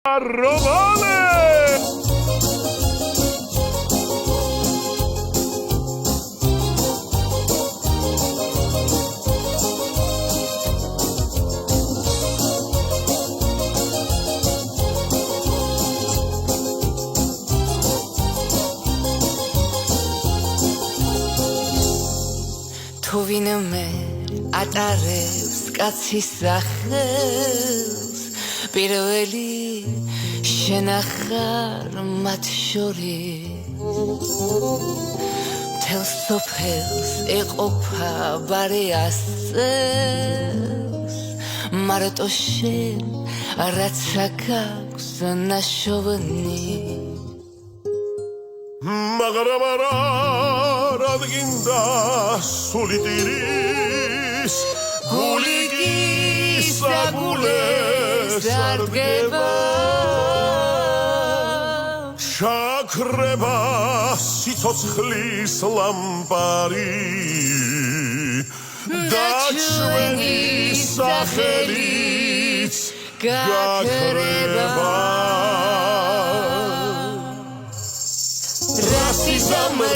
Romale! Tu vinme ატარებს კაცის სახელს პირველი შენ ახარ მათ შორის მთელ სოფელს ეყოფა ბარე ასწევს მარტო შენ რაც აქვს ნაშოვნი მაგრამ არა რადგინდა სული ტირის გული გისაგულეს არდგება შაქრება სიცოცხლის ლამპარი და ჩვენი სახელიც გაქრება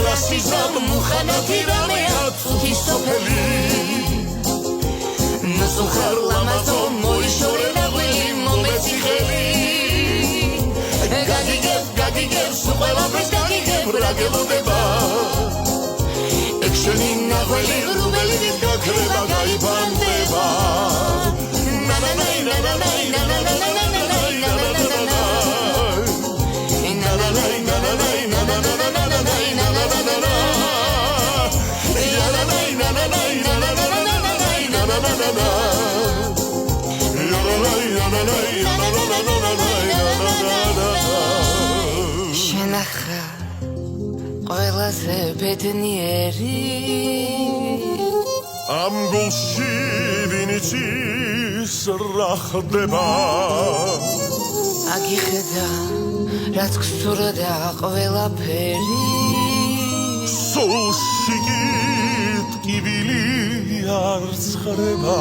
Rasizam, muhanati ramea, tuti sopeli Nasukhar lamazon, moishore nagwili, mometsikheli Gagigev, suqelapes gagigev, ragelodeba Eksheni nagwili, rubelidit gakreba, gaibandeba Na-na-nay, na-na-nay, na-na-nay, na-na-nay, na-na-nay, na-na-nay, შენ ახარ ყველაზე ბედნიერი ამ გულში ვინიცის რა ხდება აგიხედა რაც გსურდა ყველაფერი სულში ტკივილი არ ცხრება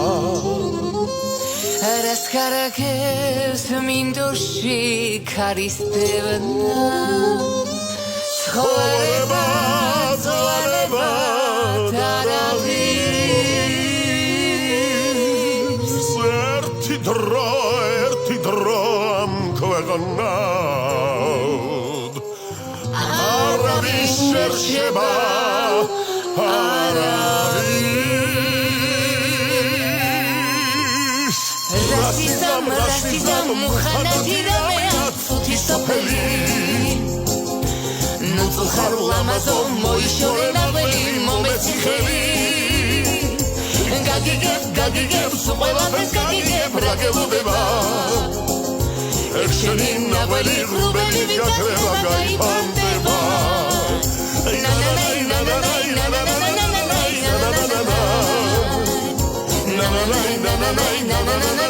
რას კარაგებს მინდორში ქარისტევნა ცხოვრება დარავის ერთი დრო ამ ქვეყნად არავის შერშება Rasizam, muhanati ramea, tuti sopeli Nutsukhar lamazon, moishore nagwili, mometsikheli Gagigev, suqelapes gagigev, ragelodeba Eksheni nagwili, rubelidit gakreba, gaibandeba Na-na-nay, na-na-nay, na-na-nay, na-na-nay, na-na-nay Na-na-nay, na-na-nay, na-na-nay